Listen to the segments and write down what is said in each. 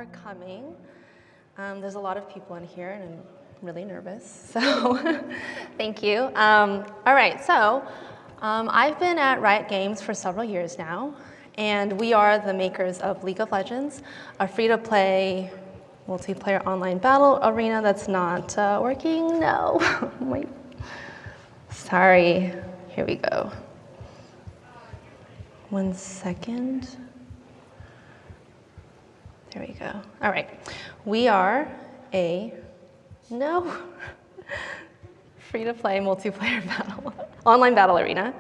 for coming. There's a lot of people in here, and I'm really nervous, so thank you. All right, so I've been at Riot Games for several years now, and we are the makers of League of Legends, a free-to-play multiplayer online battle arena that's not working. No, wait. Sorry, here we go. 1 second. There we go. All right. We are a free-to-play multiplayer online battle arena.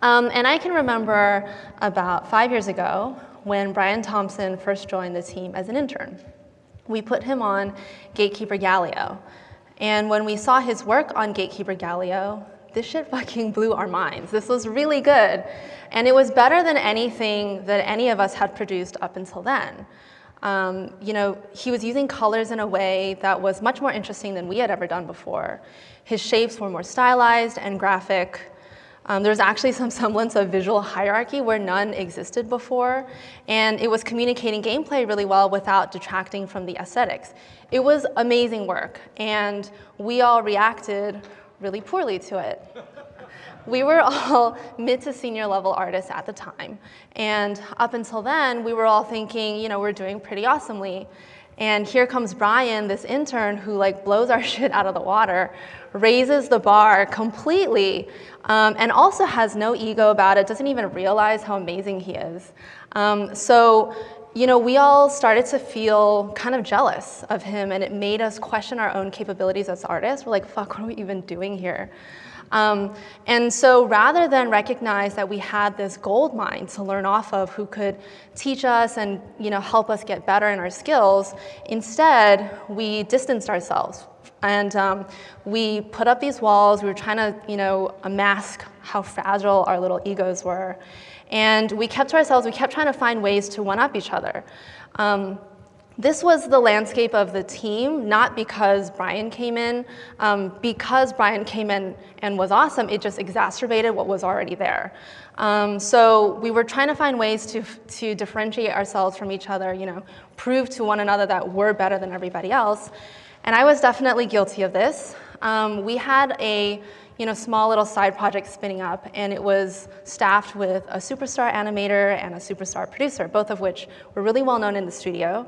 And I can remember about 5 years ago when Brian Thompson first joined the team as an intern. We put him on Gatekeeper Galio. And when we saw his work on Gatekeeper Galio, this shit fucking blew our minds. This was really good. And it was better than anything that any of us had produced up until then. He was using colors in a way that was much more interesting than we had ever done before. His shapes were more stylized and graphic. There was actually some semblance of visual hierarchy where none existed before, and it was communicating gameplay really well without detracting from the aesthetics. It was amazing work, and we all reacted really poorly to it. We were all mid to senior level artists at the time. And up until then, we were all thinking, we're doing pretty awesomely. And here comes Brian, this intern who blows our shit out of the water, raises the bar completely, and also has no ego about it, doesn't even realize how amazing he is. We all started to feel kind of jealous of him, and it made us question our own capabilities as artists. We're like, fuck, what are we even doing here? And so rather than recognize that we had this gold mine to learn off of who could teach us and help us get better in our skills, instead we distanced ourselves. And we put up these walls. We were trying to mask how fragile our little egos were. And we kept to ourselves. We kept trying to find ways to one-up each other. This was the landscape of the team, not because Brian came in. Because Brian came in and was awesome, it just exacerbated what was already there. So we were trying to find ways to differentiate ourselves from each other, prove to one another that we're better than everybody else. And I was definitely guilty of this. We had a small little side project spinning up, and it was staffed with a superstar animator and a superstar producer, both of which were really well known in the studio.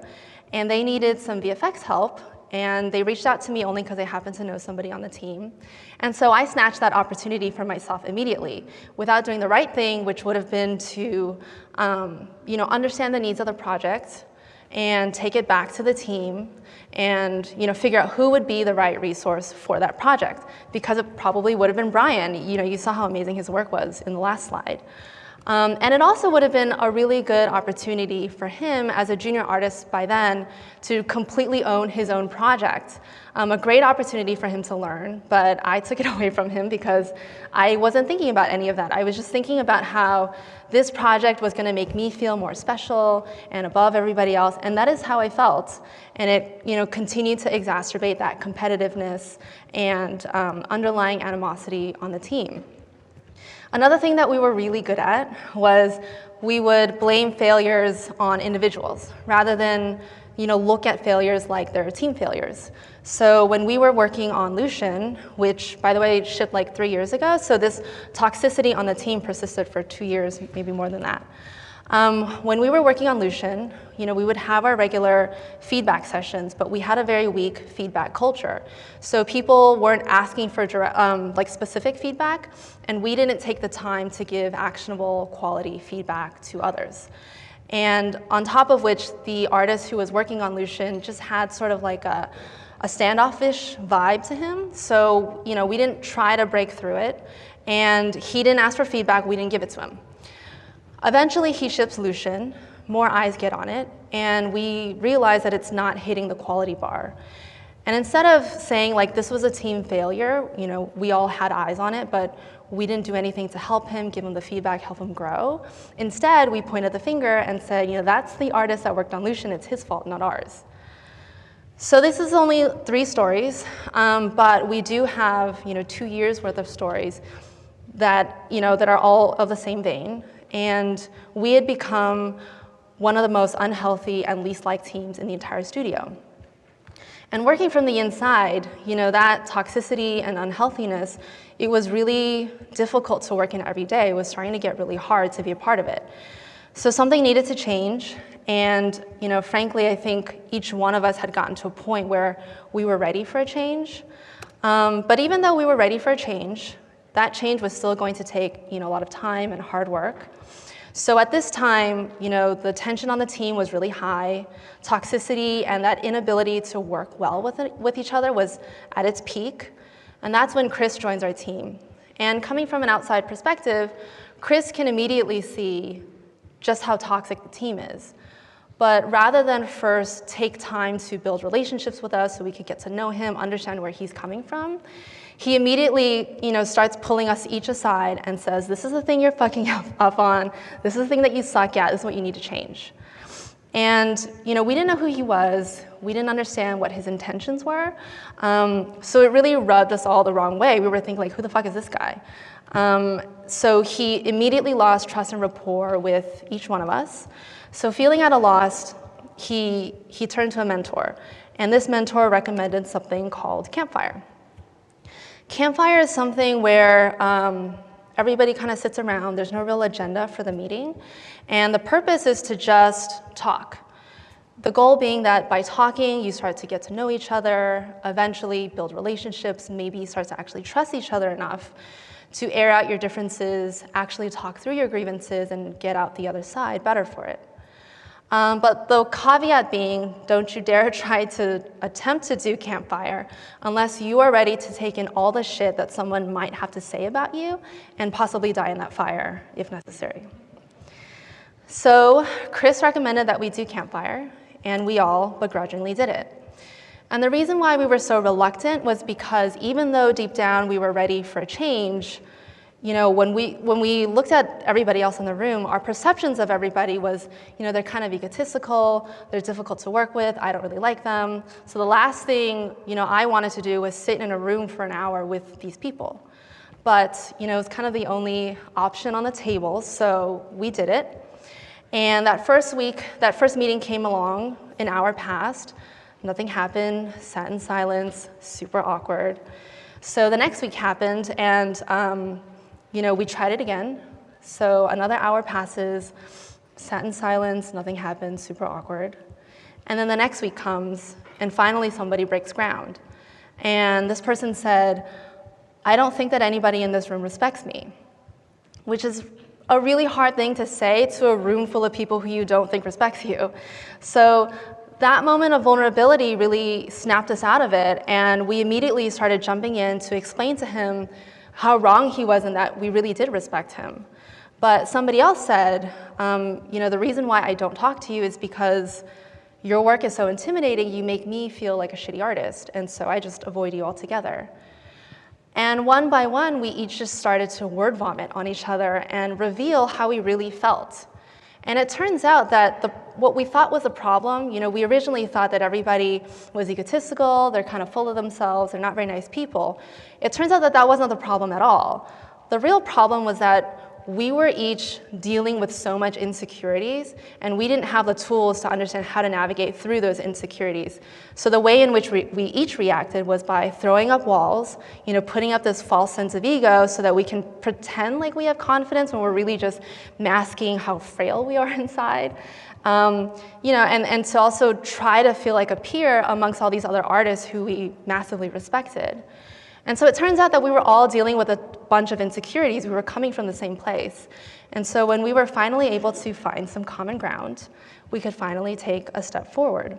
And they needed some VFX help, and they reached out to me only because they happened to know somebody on the team. And so I snatched that opportunity for myself immediately without doing the right thing, which would have been to understand the needs of the project and take it back to the team and figure out who would be the right resource for that project, because it probably would have been Brian. You saw how amazing his work was in the last slide. And it also would have been a really good opportunity for him as a junior artist by then to completely own his own project. A great opportunity for him to learn, but I took it away from him because I wasn't thinking about any of that. I was just thinking about how this project was going to make me feel more special and above everybody else, and that is how I felt. And it continued to exacerbate that competitiveness and underlying animosity on the team. Another thing that we were really good at was we would blame failures on individuals rather than look at failures like they're team failures. So when we were working on Lucian, which by the way shipped 3 years ago, so this toxicity on the team persisted for 2 years, maybe more than that. When we were working on Lucian, we would have our regular feedback sessions, but we had a very weak feedback culture. So people weren't asking for specific feedback, and we didn't take the time to give actionable quality feedback to others. And on top of which, the artist who was working on Lucian just had sort of a standoffish vibe to him. So we didn't try to break through it, and he didn't ask for feedback, we didn't give it to him. Eventually, he ships Lucian, more eyes get on it, and we realize that it's not hitting the quality bar. And instead of saying this was a team failure, we all had eyes on it, but we didn't do anything to help him, give him the feedback, help him grow. Instead, we pointed the finger and said, that's the artist that worked on Lucian, it's his fault, not ours. So this is only 3 stories, but we do have 2 years worth of stories that are all of the same vein. And we had become one of the most unhealthy and least liked teams in the entire studio. And working from the inside, that toxicity and unhealthiness, it was really difficult to work in every day. It was starting to get really hard to be a part of it. So something needed to change. And frankly, I think each one of us had gotten to a point where we were ready for a change. But even though we were ready for a change, that change was still going to take a lot of time and hard work. So at this time, the tension on the team was really high. Toxicity and that inability to work well with each other was at its peak. And that's when Chris joins our team. And coming from an outside perspective, Chris can immediately see just how toxic the team is. But rather than first take time to build relationships with us so we could get to know him, understand where he's coming from, he immediately, starts pulling us each aside and says, this is the thing you're fucking up on. This is the thing that you suck at. This is what you need to change. And, we didn't know who he was. We didn't understand what his intentions were. So it really rubbed us all the wrong way. We were thinking, who the fuck is this guy? So he immediately lost trust and rapport with each one of us. So feeling at a loss, he turned to a mentor. And this mentor recommended something called campfire. Campfire is something where everybody kind of sits around. There's no real agenda for the meeting. And the purpose is to just talk. The goal being that by talking, you start to get to know each other, eventually build relationships, maybe start to actually trust each other enough to air out your differences, actually talk through your grievances, and get out the other side better for it. But the caveat being, don't you dare try to attempt to do campfire unless you are ready to take in all the shit that someone might have to say about you and possibly die in that fire if necessary. So Chris recommended that we do campfire, and we all begrudgingly did it. And the reason why we were so reluctant was because even though deep down we were ready for a change, when we looked at everybody else in the room, our perceptions of everybody was, they're kind of egotistical, they're difficult to work with, I don't really like them. So the last thing, I wanted to do was sit in a room for an hour with these people. But, it was kind of the only option on the table, so we did it. And that first meeting came along, an hour passed, nothing happened, sat in silence, super awkward. So the next week happened, and we tried it again. So another hour passes, sat in silence, nothing happened, super awkward. And then the next week comes, and finally somebody breaks ground. And this person said, I don't think that anybody in this room respects me, which is a really hard thing to say to a room full of people who you don't think respects you. So that moment of vulnerability really snapped us out of it, and we immediately started jumping in to explain to him how wrong he was and that we really did respect him. But somebody else said, the reason why I don't talk to you is because your work is so intimidating, you make me feel like a shitty artist, and so I just avoid you altogether. And one by one, we each just started to word vomit on each other and reveal how we really felt. And it turns out that what we thought was a problem, we originally thought that everybody was egotistical, they're kind of full of themselves, they're not very nice people. It turns out that that wasn't the problem at all. The real problem was that we were each dealing with so much insecurities, and we didn't have the tools to understand how to navigate through those insecurities. So the way in which we each reacted was by throwing up walls, putting up this false sense of ego so that we can pretend like we have confidence when we're really just masking how frail we are inside. And to also try to feel like a peer amongst all these other artists who we massively respected. And so it turns out that we were all dealing with a bunch of insecurities. We were coming from the same place. And so when we were finally able to find some common ground, we could finally take a step forward,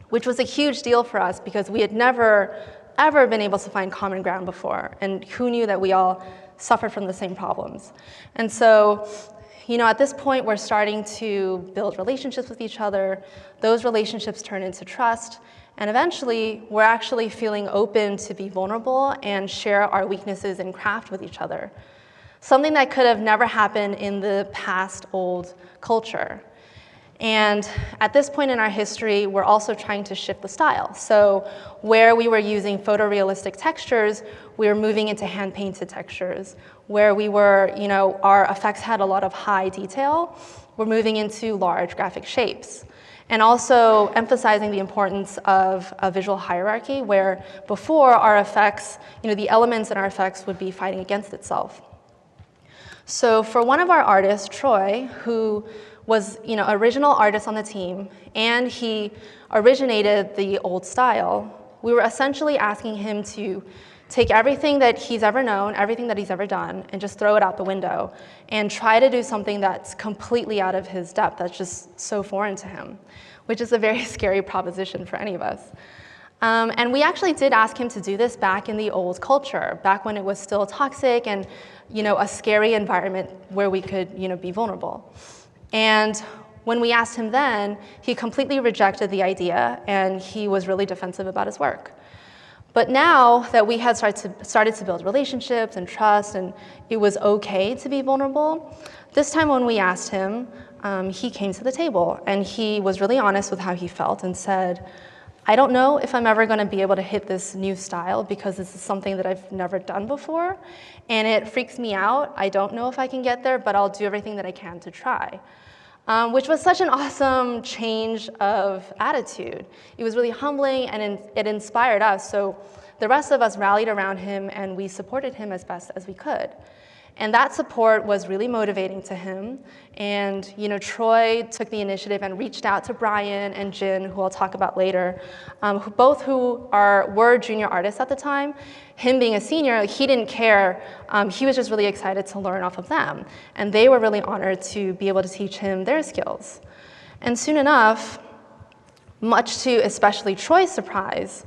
which was a huge deal for us because we had never, ever been able to find common ground before. And who knew that we all suffered from the same problems? And so, at this point, we're starting to build relationships with each other. Those relationships turn into trust. And eventually, we're actually feeling open to be vulnerable and share our weaknesses in craft with each other. Something that could have never happened in the past old culture. And at this point in our history, we're also trying to shift the style. So where we were using photorealistic textures, we were moving into hand-painted textures. where we were, our effects had a lot of high detail. We're moving into large graphic shapes. And also emphasizing the importance of a visual hierarchy, where before our effects, the elements in our effects would be fighting against itself. So for one of our artists, Troy, who was original artist on the team, and he originated the old style, we were essentially asking him to take everything that he's ever known, everything that he's ever done, and just throw it out the window and try to do something that's completely out of his depth, that's just so foreign to him, which is a very scary proposition for any of us. And we actually did ask him to do this back in the old culture, back when it was still toxic and a scary environment where we could be vulnerable. And when we asked him then, he completely rejected the idea, and he was really defensive about his work. But now that we had started to build relationships and trust, and it was okay to be vulnerable, this time when we asked him, he came to the table, and he was really honest with how he felt and said, I don't know if I'm ever going to be able to hit this new style because this is something that I've never done before, and it freaks me out. I don't know if I can get there, but I'll do everything that I can to try. Which was such an awesome change of attitude. It was really humbling, and it inspired us. So the rest of us rallied around him, and we supported him as best as we could. And that support was really motivating to him. And Troy took the initiative and reached out to Brian and Jin, who I'll talk about later, both who were junior artists at the time. Him being a senior, he didn't care. He was just really excited to learn off of them. And they were really honored to be able to teach him their skills. And soon enough, much to especially Troy's surprise,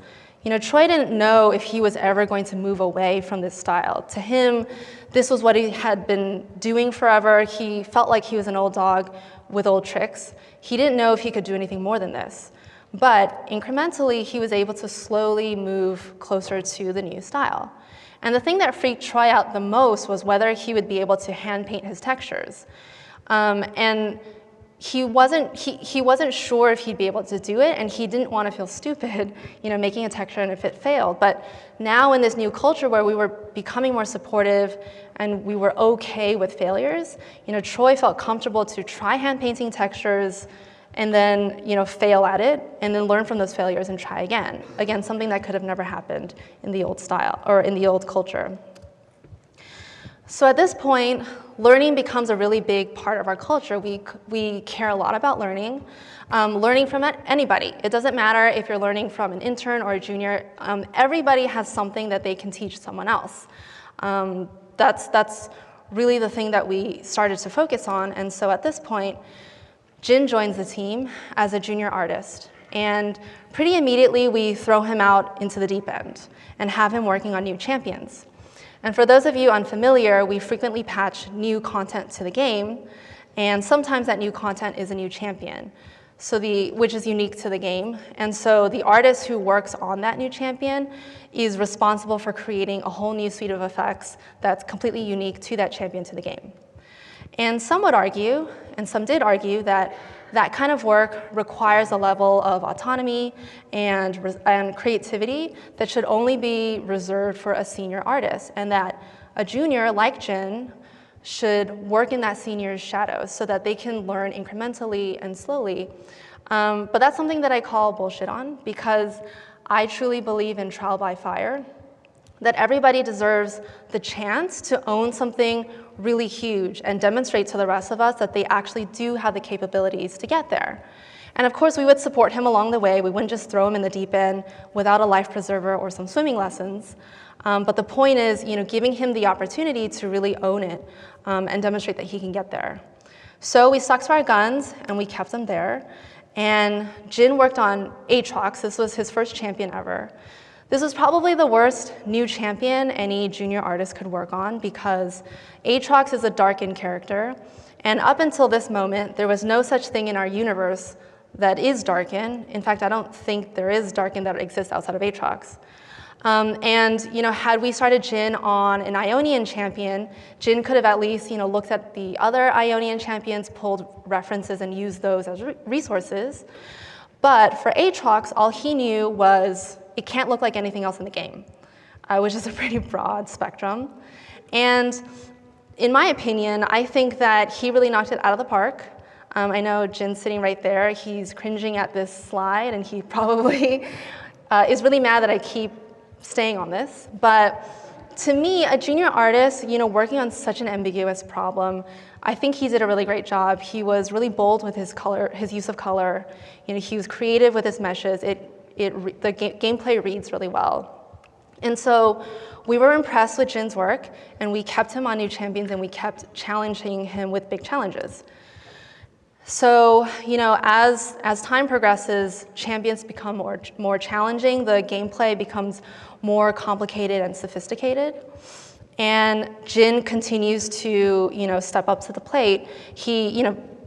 Troy didn't know if he was ever going to move away from this style. To him, this was what he had been doing forever. He felt like he was an old dog with old tricks. He didn't know if he could do anything more than this. But incrementally, he was able to slowly move closer to the new style. And the thing that freaked Troy out the most was whether he would be able to hand paint his textures. And he wasn't sure if he'd be able to do it, and he didn't want to feel stupid, making a texture and if it failed. But now in this new culture where we were becoming more supportive and we were okay with failures, Troy felt comfortable to try hand painting textures and then fail at it, and then learn from those failures and try again. Again, something that could have never happened in the old style or in the old culture. So at this point, learning becomes a really big part of our culture. We care a lot about learning from anybody. It doesn't matter if you're learning from an intern or a junior. Everybody has something that they can teach someone else. That's really the thing that we started to focus on. And so at this point, Jin joins the team as a junior artist. And pretty immediately, we throw him out into the deep end and have him working on new champions. And for those of you unfamiliar, we frequently patch new content to the game, and sometimes that new content is a new champion, which is unique to the game. And so the artist who works on that new champion is responsible for creating a whole new suite of effects that's completely unique to that champion to the game. And some would argue, and some did argue, that that kind of work requires a level of autonomy and creativity that should only be reserved for a senior artist, and that a junior like Jin should work in that senior's shadows so that they can learn incrementally and slowly. But that's something that I call bullshit on, because I truly believe in trial by fire, that everybody deserves the chance to own something really huge and demonstrate to the rest of us that they actually do have the capabilities to get there. And of course, we would support him along the way. We wouldn't just throw him in the deep end without a life preserver or some swimming lessons. But the point is, giving him the opportunity to really own it and demonstrate that he can get there. So we stuck to our guns, and we kept him there. And Jin worked on Aatrox. This was his first champion ever. This was probably the worst new champion any junior artist could work on, because Aatrox is a darkened character, and up until this moment, there was no such thing in our universe that is darkened. In fact, I don't think there is darkened that exists outside of Aatrox. Had we started Jin on an Ionian champion, Jin could have at least looked at the other Ionian champions, pulled references, and used those as resources. But for Aatrox, all he knew was it can't look like anything else in the game, which is a pretty broad spectrum. And in my opinion, I think that he really knocked it out of the park. I know Jin's sitting right there. He's cringing at this slide, and he probably is really mad that I keep staying on this. But to me, a junior artist, working on such an ambiguous problem, I think he did a really great job. He was really bold with his use of color. He was creative with his meshes. The gameplay reads really well. And so we were impressed with Jin's work, and we kept him on new champions, and we kept challenging him with big challenges. So, as time progresses, champions become more challenging. The gameplay becomes more complicated and sophisticated. And Jin continues to, step up to the plate.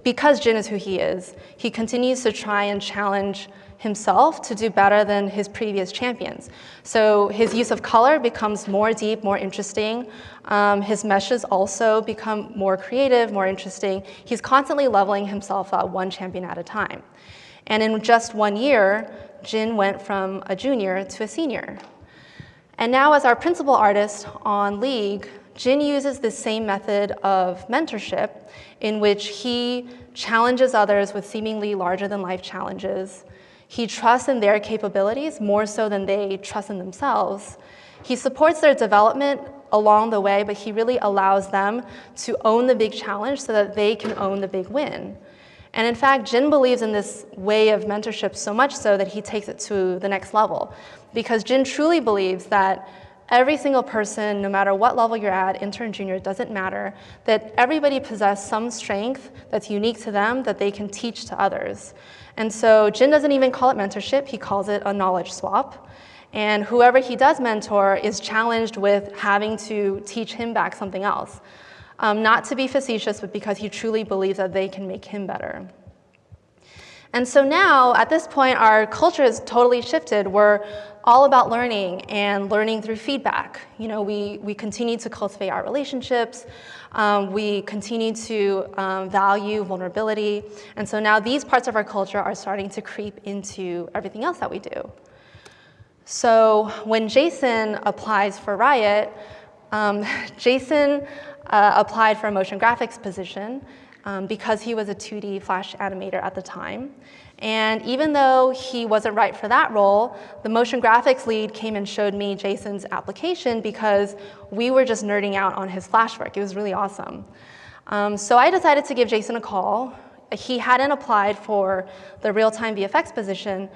Because Jin is who he is, he continues to try and challenge himself to do better than his previous champions. So his use of color becomes more deep, more interesting. His meshes also become more creative, more interesting. He's constantly leveling himself up one champion at a time. And in just 1 year, Jin went from a junior to a senior. And now as our principal artist on League, Jin uses the same method of mentorship in which he challenges others with seemingly larger-than-life challenges. He trusts in their capabilities more so than they trust in themselves. He supports their development along the way, but he really allows them to own the big challenge so that they can own the big win. And in fact, Jin believes in this way of mentorship so much so that he takes it to the next level. Because Jin truly believes that every single person, no matter what level you're at, intern, junior, it doesn't matter, that everybody possesses some strength that's unique to them that they can teach to others. And so Jin doesn't even call it mentorship, he calls it a knowledge swap. And whoever he does mentor is challenged with having to teach him back something else. Not to be facetious, but because he truly believes that they can make him better. And so now, at this point, our culture has totally shifted. We're all about learning and learning through feedback. We continue to cultivate our relationships. We continue to value vulnerability. And so now these parts of our culture are starting to creep into everything else that we do. So when Jason applies for Riot, Jason applied for a motion graphics position because he was a 2D Flash animator at the time. And even though he wasn't right for that role, the motion graphics lead came and showed me Jason's application because we were just nerding out on his Flash work. It was really awesome. So I decided to give Jason a call. He hadn't applied for the real-time VFX position,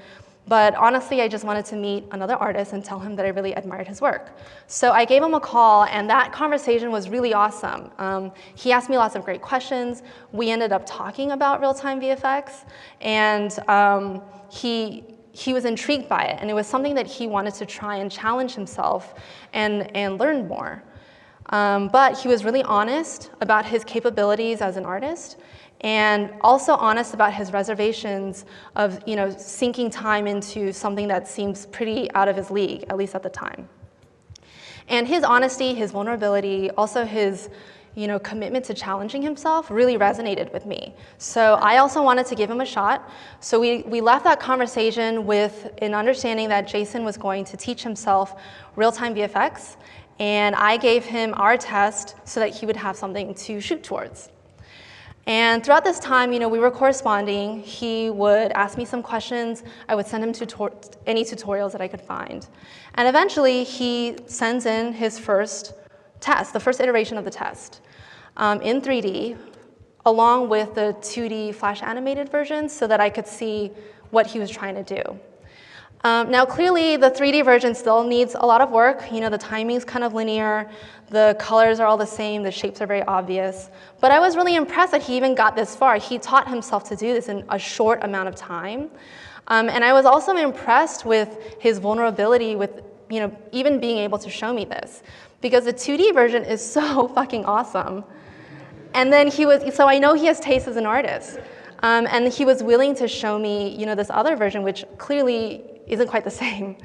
but honestly, I just wanted to meet another artist and tell him that I really admired his work. So I gave him a call, and that conversation was really awesome. He asked me lots of great questions. We ended up talking about real-time VFX, and he was intrigued by it, and it was something that he wanted to try and challenge himself and learn more. But he was really honest about his capabilities as an artist, and also honest about his reservations of sinking time into something that seems pretty out of his league, at least at the time. And his honesty, his vulnerability, also his commitment to challenging himself really resonated with me. So I also wanted to give him a shot. So we left that conversation with an understanding that Jason was going to teach himself real-time VFX, and I gave him our test so that he would have something to shoot towards. And throughout this time, we were corresponding. He would ask me some questions. I would send him any tutorials that I could find. And eventually, he sends in his first test, the first iteration of the test, in 3D, along with the 2D Flash animated version so that I could see what he was trying to do. Now, clearly, the 3D version still needs a lot of work. The timing's kind of linear. The colors are all the same. The shapes are very obvious. But I was really impressed that he even got this far. He taught himself to do this in a short amount of time. And I was also impressed with his vulnerability with even being able to show me this. Because the 2D version is so fucking awesome. And then so I know he has taste as an artist. And he was willing to show me this other version, which clearly isn't quite the same.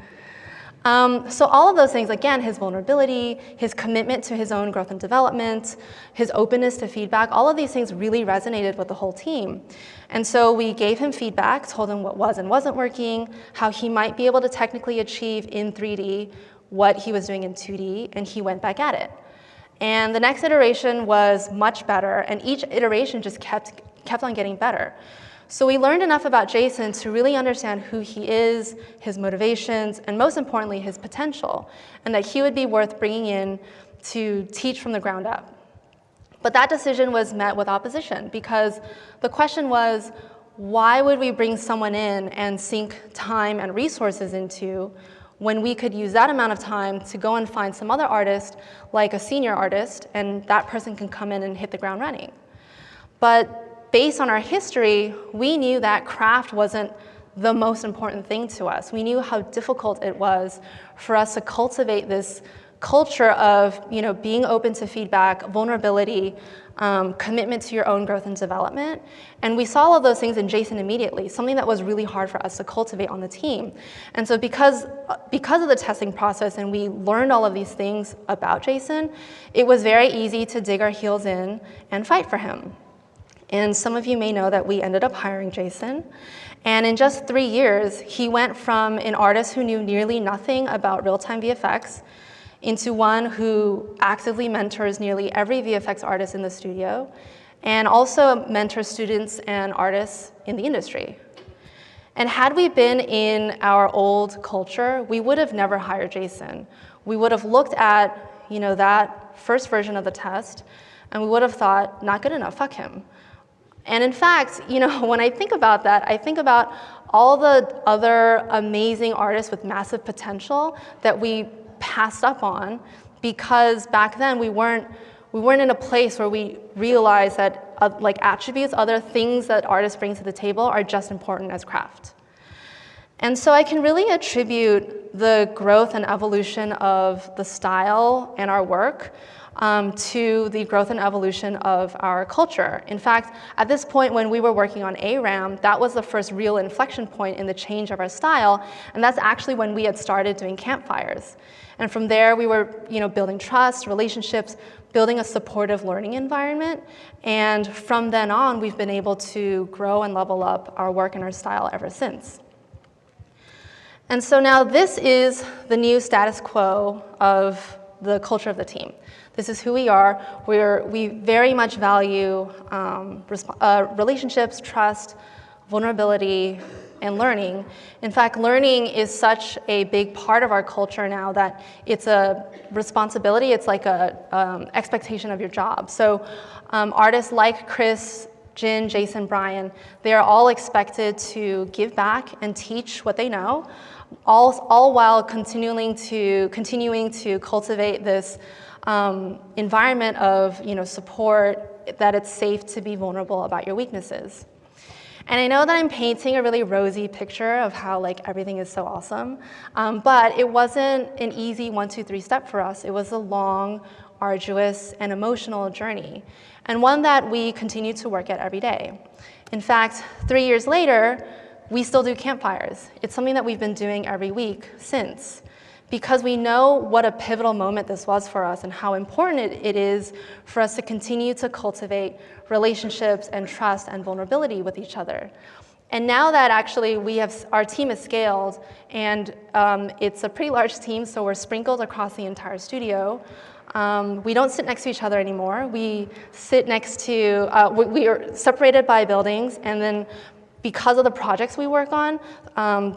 So all of those things, again, his vulnerability, his commitment to his own growth and development, his openness to feedback, all of these things really resonated with the whole team. And so we gave him feedback, told him what was and wasn't working, how he might be able to technically achieve in 3D what he was doing in 2D, and he went back at it. And the next iteration was much better, and each iteration just kept on getting better. So we learned enough about Jason to really understand who he is, his motivations, and most importantly, his potential, and that he would be worth bringing in to teach from the ground up. But that decision was met with opposition, because the question was, why would we bring someone in and sink time and resources into when we could use that amount of time to go and find some other artist, like a senior artist, and that person can come in and hit the ground running? But based on our history, we knew that craft wasn't the most important thing to us. We knew how difficult it was for us to cultivate this culture of being open to feedback, vulnerability, commitment to your own growth and development. And we saw all of those things in Jason immediately, something that was really hard for us to cultivate on the team. And so because of the testing process and we learned all of these things about Jason, it was very easy to dig our heels in and fight for him. And some of you may know that we ended up hiring Jason. And in just 3 years, he went from an artist who knew nearly nothing about real-time VFX into one who actively mentors nearly every VFX artist in the studio, and also mentors students and artists in the industry. And had we been in our old culture, we would have never hired Jason. We would have looked at that first version of the test, and we would have thought, not good enough, fuck him. And in fact, when I think about that, I think about all the other amazing artists with massive potential that we passed up on because back then we weren't in a place where we realized that attributes, other things that artists bring to the table are just important as craft. And so I can really attribute the growth and evolution of the style and our work to the growth and evolution of our culture. In fact, at this point when we were working on ARAM, that was the first real inflection point in the change of our style, and that's actually when we had started doing campfires. And from there, we were building trust, relationships, building a supportive learning environment, and from then on, we've been able to grow and level up our work and our style ever since. And so now this is the new status quo of the culture of the team. This is who we are. We very much value relationships, trust, vulnerability, and learning. In fact, learning is such a big part of our culture now that it's a responsibility. It's like a expectation of your job. So artists like Chris, Jin, Jason, Brian, they are all expected to give back and teach what they know, all while continuing to cultivate this environment of support, that it's safe to be vulnerable about your weaknesses. And I know that I'm painting a really rosy picture of how everything is so awesome, but it wasn't an easy 1, 2, 3 step for us. It was a long, arduous, and emotional journey, and one that we continue to work at every day. In fact, 3 years later, we still do campfires. It's something that we've been doing every week since, because we know what a pivotal moment this was for us and how important it is for us to continue to cultivate relationships and trust and vulnerability with each other. And now that actually our team is scaled, and it's a pretty large team, so we're sprinkled across the entire studio. We don't sit next to each other anymore. We sit next to, we are separated by buildings, and then because of the projects we work on,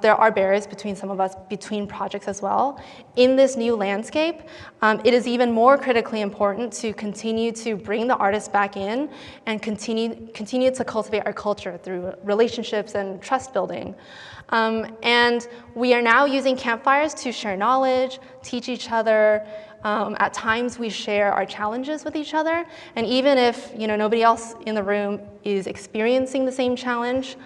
there are barriers between some of us, between projects as well. In this new landscape, it is even more critically important to continue to bring the artists back in and continue to cultivate our culture through relationships and trust building. And we are now using campfires to share knowledge, teach each other. At times we share our challenges with each other, and even if nobody else in the room is experiencing the same challenge,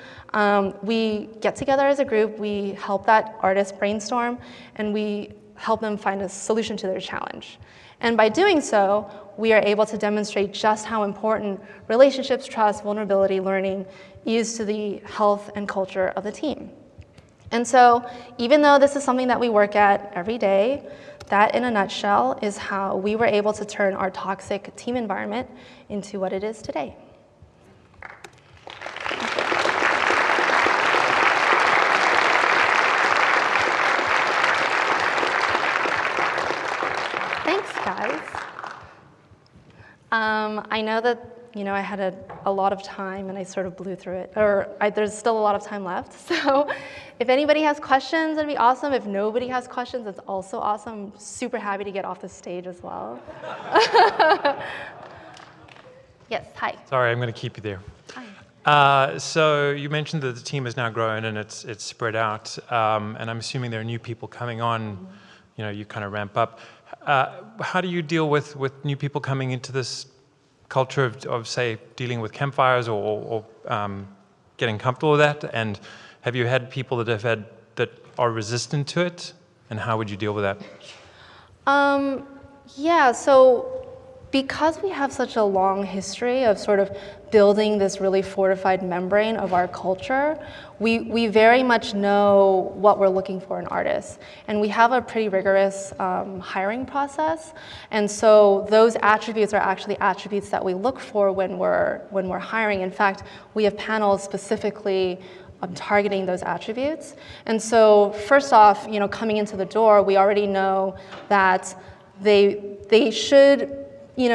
we get together as a group, we help that artist brainstorm, and we help them find a solution to their challenge. And by doing so, we are able to demonstrate just how important relationships, trust, vulnerability, learning is to the health and culture of the team. And so even though this is something that we work at every day, that, in a nutshell, is how we were able to turn our toxic team environment into what it is today. Thanks, guys. I know that, I had a lot of time and I sort of blew through it, there's still a lot of time left. So if anybody has questions, it'd be awesome. If nobody has questions, it's also awesome. I'm super happy to get off the stage as well. Yes, hi. Sorry, I'm going to keep you there. Hi. So you mentioned that the team has now grown and it's spread out, and I'm assuming there are new people coming on. You kind of ramp up. How do you deal with new people coming into this culture of say, dealing with campfires or getting comfortable with that? And have you had people that are resistant to it? And how would you deal with that? Yeah, so because we have such a long history of sort of building this really fortified membrane of our culture, we very much know what we're looking for in artists. And we have a pretty rigorous hiring process. And so those attributes are actually attributes that we look for when we're hiring. In fact, we have panels specifically targeting those attributes. And so first off, coming into the door, we already know that they should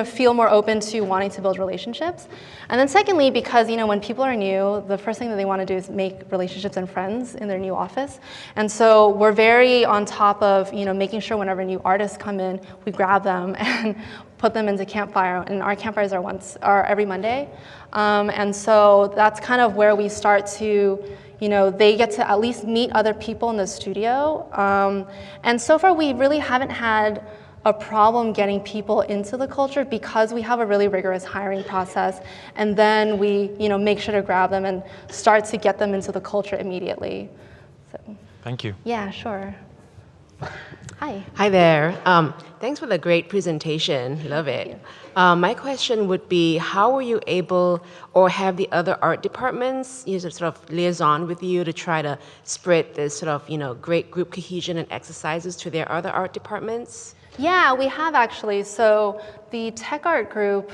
feel more open to wanting to build relationships. And then secondly, because when people are new, the first thing that they want to do is make relationships and friends in their new office. And so we're very on top of making sure whenever new artists come in, we grab them and put them into Campfire. And our campfires are every Monday. And so that's kind of where we start to they get to at least meet other people in the studio. And so far, we really haven't had a problem getting people into the culture because we have a really rigorous hiring process, and then we make sure to grab them and start to get them into the culture immediately. So, thank you. Yeah, sure. Hi. Hi there. Thanks for the great presentation. Love it. My question would be, how were you able, or have the other art departments sort of liaison with you to try to spread this sort of great group cohesion and exercises to their other art departments? Yeah, we have actually. So the tech art group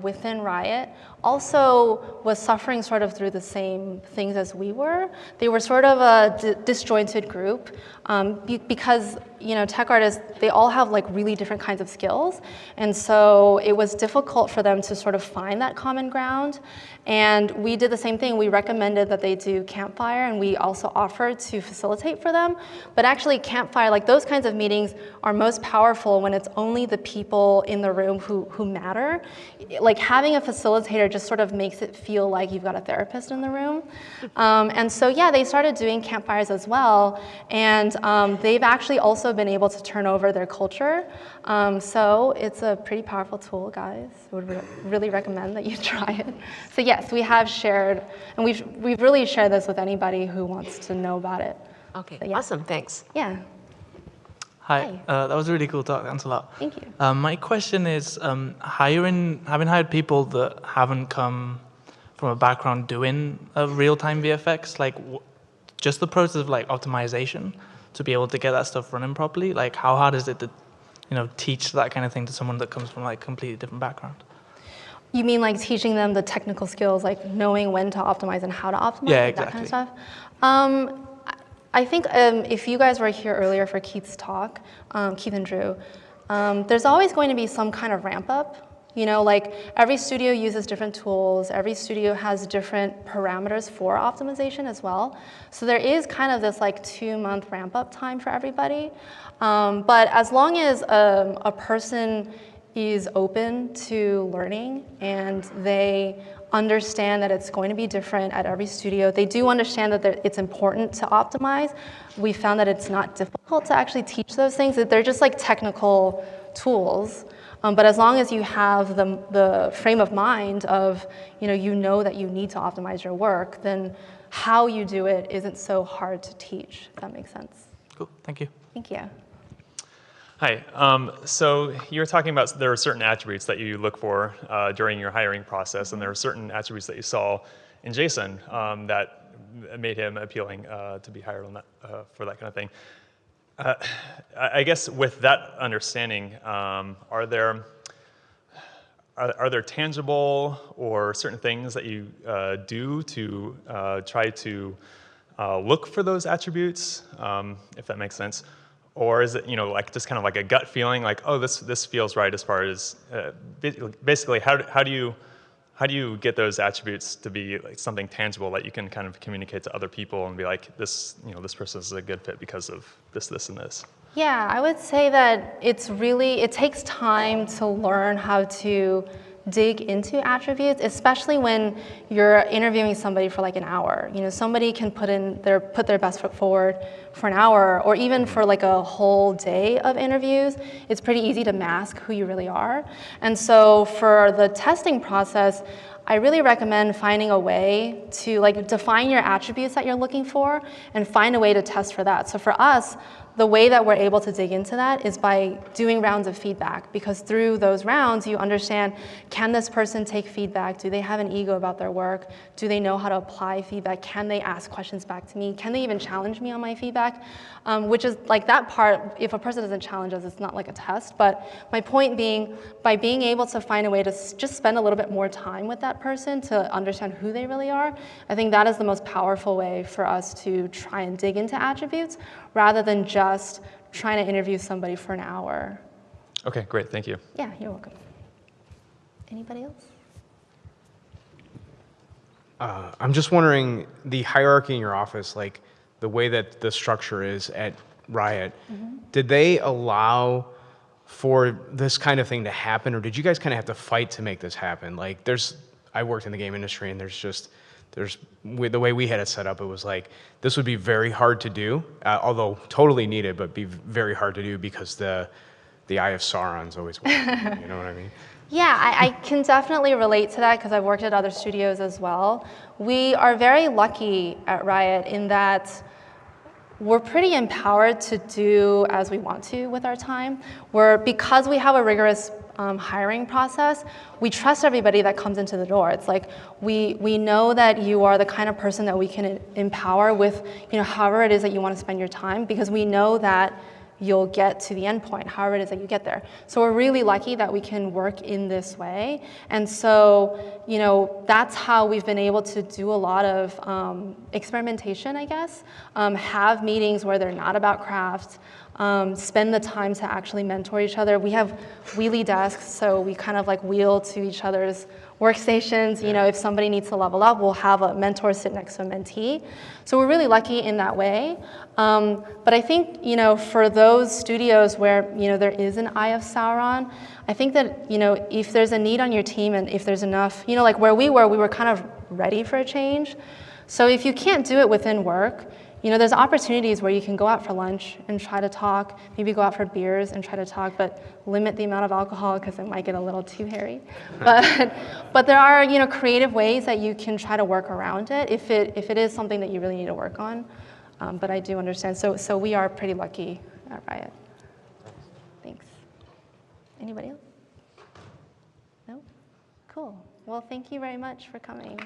within Riot also was suffering sort of through the same things as we were. They were sort of a disjointed group because tech artists, they all have like really different kinds of skills. And so it was difficult for them to sort of find that common ground. And we did the same thing. We recommended that they do Campfire, and we also offered to facilitate for them. But actually Campfire, like those kinds of meetings are most powerful when it's only the people in the room who matter. Like having a facilitator just sort of makes it feel like you've got a therapist in the room. And so yeah, they started doing campfires as well. And they've actually also been able to turn over their culture. So it's a pretty powerful tool, guys. I would really recommend that you try it. So yes, we have shared, and we've really shared this with anybody who wants to know about it. Okay, So, yeah. Awesome, thanks. Yeah. Hi, that was a really cool talk. Thanks a lot. Thank you. My question is, having hired people that haven't come from a background doing a real-time VFX, like just the process of like optimization to be able to get that stuff running properly. Like, how hard is it to, teach that kind of thing to someone that comes from like completely different background? You mean like teaching them the technical skills, like knowing when to optimize and how to optimize, Yeah, like that kind of exactly. stuff? I think if you guys were here earlier for Keith's talk, Keith and Drew, there's always going to be some kind of ramp up. Like every studio uses different tools. Every studio has different parameters for optimization as well. So there is kind of this like 2-month ramp up time for everybody. But as long as a person is open to learning and they understand that it's going to be different at every studio. They do understand that it's important to optimize. We found that it's not difficult to actually teach those things, that they're just like technical tools. But as long as you have the frame of mind of, you know that you need to optimize your work, then how you do it isn't so hard to teach, if that makes sense. Cool, thank you. Thank you. Hi. So you were talking about there are certain attributes that you look for during your hiring process, and there are certain attributes that you saw in Jason that made him appealing to be hired on that for that kind of thing. I guess with that understanding, are there tangible or certain things that you do to try to look for those attributes, if that makes sense? Or is it, you know, like just kind of like a gut feeling, like, oh, this feels right as far as basically how do you get those attributes to be like something tangible that you can kind of communicate to other people and be like, this, you know, this person is a good fit because of this, and this? Yeah, I would say that it takes time to learn how to dig into attributes, especially when you're interviewing somebody for like an hour. You know, somebody can put their best foot forward for an hour, or even for like a whole day of interviews. It's pretty easy to mask who you really are. And so for the testing process, I really recommend finding a way to like define your attributes that you're looking for and find a way to test for that. So for us, the way that we're able to dig into that is by doing rounds of feedback, because through those rounds you understand, can this person take feedback? Do they have an ego about their work? Do they know how to apply feedback? Can they ask questions back to me? Can they even challenge me on my feedback? Which is like that part, if a person doesn't challenge us, it's not like a test. But my point being, by being able to find a way to just spend a little bit more time with that person to understand who they really are, I think that is the most powerful way for us to try and dig into attributes, rather than just trying to interview somebody for an hour. Okay, great, thank you. Yeah, you're welcome. Anybody else? I'm just wondering, the hierarchy in your office, like the way that the structure is at Riot, did they allow for this kind of thing to happen, or did you guys kind of have to fight to make this happen? Like I worked in the game industry, and with the way we had it set up, it was like, this would be very hard to do, although totally needed, but be very hard to do because the Eye of Sauron's always watching, you know what I mean? Yeah, I can definitely relate to that because I've worked at other studios as well. We are very lucky at Riot in that we're pretty empowered to do as we want to with our time. Because we have a rigorous hiring process, we trust everybody that comes into the door. It's like we know that you are the kind of person that we can empower with, you know, however it is that you want to spend your time, because we know that you'll get to the end point, however it is that you get there. So we're really lucky that we can work in this way. And so, you know, that's how we've been able to do a lot of experimentation, I guess, have meetings where they're not about craft, spend the time to actually mentor each other. We have wheelie desks, so we kind of like wheel to each other's workstations. You know, if somebody needs to level up, we'll have a mentor sit next to a mentee. So we're really lucky in that way. But I think, you know, for those studios where, you know, there is an Eye of Sauron, I think that, you know, if there's a need on your team and if there's enough, you know, like where we were kind of ready for a change. So if you can't do it within work, you know, there's opportunities where you can go out for lunch and try to talk, maybe go out for beers and try to talk, but limit the amount of alcohol because it might get a little too hairy. But there are, you know, creative ways that you can try to work around it if it is something that you really need to work on. But I do understand. So we are pretty lucky at Riot. Thanks. Anybody else? No? Cool. Well, thank you very much for coming.